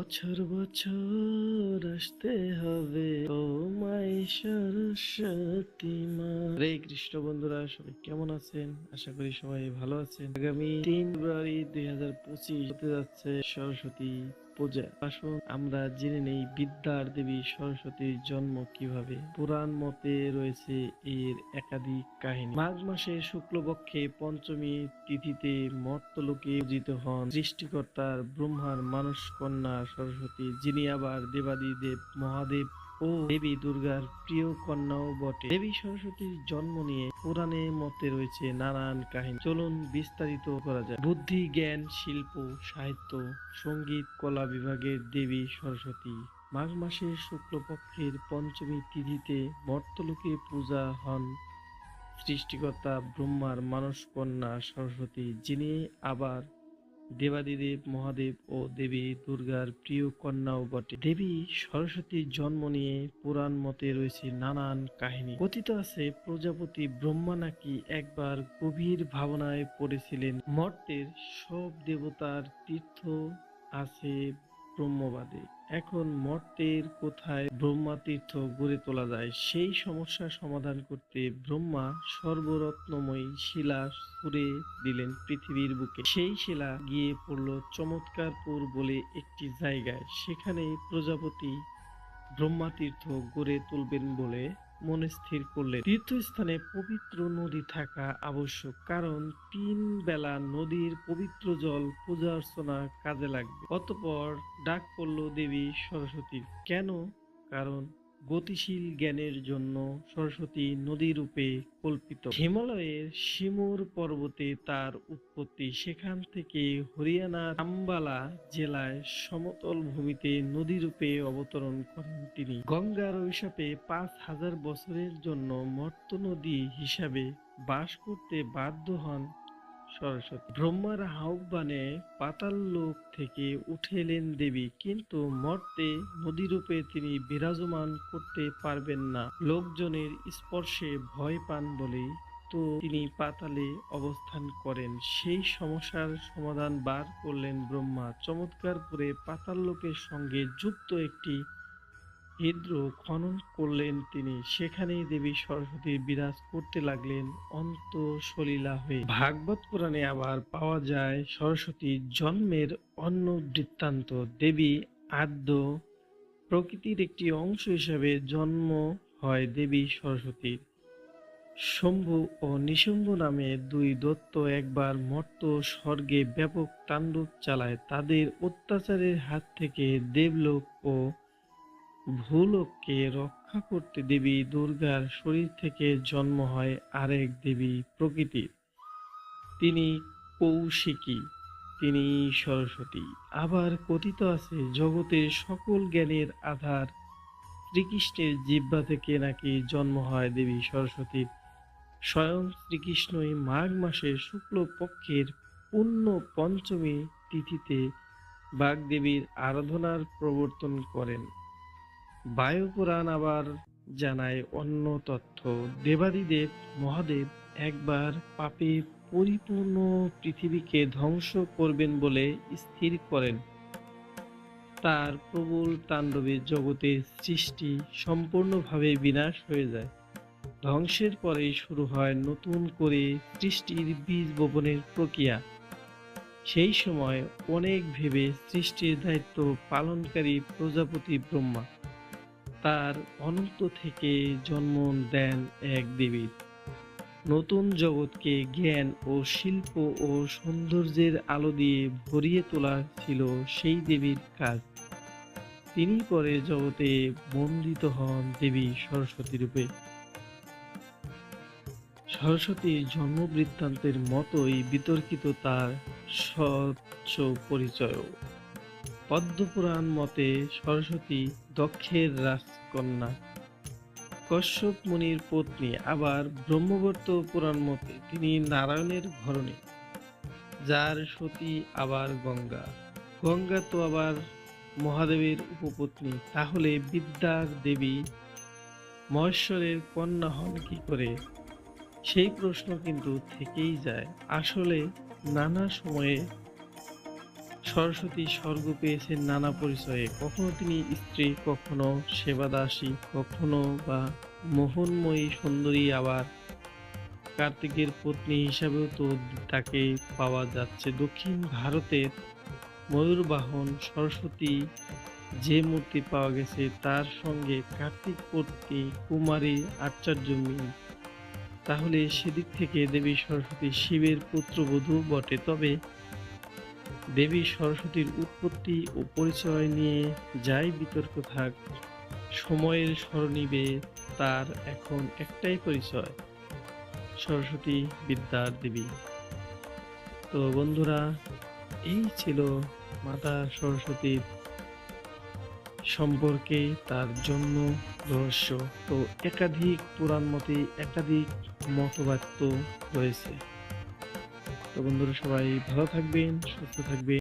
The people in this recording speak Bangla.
বছর বছর আসতে হবে তোমায় সরস্বতী মা। হরে কৃষ্ণ বন্ধুরা, সবাই কেমন আছেন? আশা করি সবাই ভালো আছেন। আগামী 3 ফেব্রুয়ারি 2025 হতে যাচ্ছে সরস্বতী পূজা। আসুন আমরা জেনে নেই বিদ্যার দেবী সরস্বতীর জন্ম কিভাবে। পুরাণ মতে রয়েছে এর একাধিক কাহিনী। মাঘ মাসের শুক্লপক্ষে পঞ্চমী তিথিতে মর্তলোকে পূজিত হন সৃষ্টিকর্তার ব্রহ্মার মানস কন্যা সরস্বতী, যিনি আবার দেবাদিদেব মহাদেব ও দেবী দুর্গার প্রিয় কন্যাও বটে। দেবী সরস্বতীর জন্ম নিয়ে পুরাণে মতে রয়েছে নানান কাহিনী। চলুন বিস্তারিত করা যায়। বুদ্ধি, জ্ঞান, শিল্প, সাহিত্য, সঙ্গীত, কলা বিভাগের দেবী সরস্বতী মাঘ মাসের শুক্লপক্ষের পঞ্চমী তিথিতে মর্তলোকে পূজা হন সৃষ্টিকর্তা ব্রহ্মার মানস কন্যা সরস্বতী, যিনি আবার দেবাদিদেব মহাদেব ও দেবী দুর্গার প্রিয় কন্যাও বটে। দেবী সরস্বতীর জন্ম নিয়ে পুরাণ মতে রয়েছে নানান কাহিনী। কথিত আছে প্রজাপতি ব্রহ্মা নাকি একবার গভীর ভাবনায় পড়েছিলেন। মর্তের সব দেবতার তীর্থ আছে ব্রহ্মবাদে, এখন মর্তের কোথায় ব্রহ্মা তীর্থ গড়ে তোলা যায়, সেই সমস্যার সমাধান করতে ব্রহ্মা সর্বরত্নময়ী শিলা ছুঁড়ে দিলেন পৃথিবীর বুকে। সেই শিলা গিয়ে পড়ল চমৎকারপুর বলে একটি জায়গায়। সেখানে প্রজাপতি ব্রহ্মা তীর্থ গড়ে তুলবেন বলে মনে স্থির করলেন। তীর্থস্থানে পবিত্র নদী থাকা আবশ্যক, কারণ 3 বেলা নদীর পবিত্র জল পূজা অর্চনা কাজে লাগবে। অতঃপর ডাক পড়ল দেবী সরস্বতীর। কেন? কারণ গতিশীল জ্ঞানের জন্য সরস্বতী নদী রূপে কল্পিত। হিমালয়ের সিমুর পর্বতে তার উৎপত্তি। সেখান থেকে হরিয়ানার আম্বালা জেলায় সমতল ভূমিতে নদী রূপে অবতরণ করেন তিনি। গঙ্গার অভিশাপে 5000 বছরের জন্য মর্ত নদী হিসাবে বাস করতে বাধ্য হন সরস্বতী। ব্রহ্মার আহ্বানে পাতাললোক থেকে উঠে এলেন দেবী, কিন্তু মর্তে নদীরূপে তিনি বিরাজমান করতে পারবেন না। লোকজনের স্পর্শে ভয় পান বলেই তো তিনি পাতালে অবস্থান করেন। সেই সমস্যার সমাধান বার করলেন ব্রহ্মা। চমৎকার করে পাতাললোকের সঙ্গে যুক্ত একটি হ্রদ খনন করলেন তিনি। সেখানেই দেবী সরস্বতী বিরাজ করতে লাগলেন অন্তঃসলীলা হয়ে। ভাগবত পুরাণে আবার পাওয়া যায় সরস্বতীর জন্মের অন্য বৃত্তান্ত। দেবী আদ্য প্রকৃতির একটি অংশ হিসেবে জন্ম হয় দেবী সরস্বতীর। শম্ভু ও নিশুম্ভ নামে 2 দৈত্য একবার মর্ত স্বর্গে ব্যাপক তাণ্ডব চালায়। তাদের অত্যাচারের হাত থেকে দেবলোক ও ভূলোককে রক্ষা করতে দেবী দুর্গার শরীর থেকে জন্ম হয় আরেক দেবী প্রকৃতির। তিনি কৌশিকী, তিনি সরস্বতী। আবার কথিত আছে জগতের সকল জ্ঞানের আধার শ্রীকৃষ্ণের জিহ্বা থেকে নাকি জন্ম হয় দেবী সরস্বতীর। স্বয়ং শ্রীকৃষ্ণই মাঘ মাসের শুক্লপক্ষের পূর্ণ পঞ্চমী তিথিতে বাগদেবীর আরাধনার প্রবর্তন করেন। বায়ুপুরাণ আবার জানায় অন্য তথ্য। দেবাদিদেব মহাদেব একবার পাপে পরিপূর্ণ পৃথিবীকে ধ্বংস করবেন বলে স্থির করেন। তার প্রবল তাণ্ডবে জগতের সৃষ্টি সম্পূর্ণভাবে বিনাশ হয়ে যায়। ধ্বংসের পরেই শুরু হয় নতুন করে সৃষ্টির বীজ বপনের প্রক্রিয়া। সেই সময় অনেক ভেবে সৃষ্টির দায়িত্ব পালনকারী প্রজাপতি ব্রহ্মা তার অনন্ত থেকে জন্ম দেন এক দেবীর। নতুন জগৎকে জ্ঞান ও শিল্প ও সৌন্দর্যের আলো দিয়ে ভরিয়ে তোলা ছিল সেই দেবীর কাজ। তিনি পরে জগতে বন্দিত হন দেবী সরস্বতী রূপে। সরস্বতীর জন্ম বৃত্তান্তের মতোই বিতর্কিত তার স্বচ্ছ পরিচয়ও। পদ্মপুরাণ মতে সরস্বতী দক্ষের রাজকন্যা, কশ্যপ মুনির পত্নী। আবার ব্রহ্মবর্ত পুরাণ মতে তিনি নারায়ণের ঘরণী, যার সতী আবার গঙ্গা। গঙ্গা তো আবার মহাদেবের উপপত্নী। তাহলে বিদ্যার দেবী মহেশ্বরের কন্যা হন কি করে? সেই প্রশ্ন কিন্তু থেকেই যায়। আসলে নানা সময়ে সরস্বতী স্বর্গ পেয়েছেন নানা পরিচয়ে, কখনো তিনি স্ত্রী, কখনো সেবাদাসী, কখনো বা মোহনময়ী সুন্দরী, আবার কার্তিকের পত্নী হিসাবেও তো তাকে পাওয়া যাচ্ছে। দক্ষিণ ভারতের ময়ূরবাহন সরস্বতী যে মূর্তি পাওয়া গেছে তার সঙ্গে কার্তিক পত্নী কুমারী আচার্য মিল। তাহলে সেদিক থেকে দেবী সরস্বতী শিবের পুত্রবধূ বটে। তবে দেবী সরস্বতীর উৎপত্তি ও পরিচয় নিয়ে যাই বিতর্ক থাক, সময়ের সরণিবে তার এখন একটাই পরিচয়, সরস্বতী বিদ্যার দেবী। তো বন্ধুরা, এই ছিল মাতা সরস্বতীর সম্পর্কে তার জন্ম রহস্য। তো একাধিক পুরাণ মতে একাধিক মতবাদ তো রয়েছে। তো বন্ধুরা, সবাই ভালো থাকবেন, সুস্থ থাকবেন।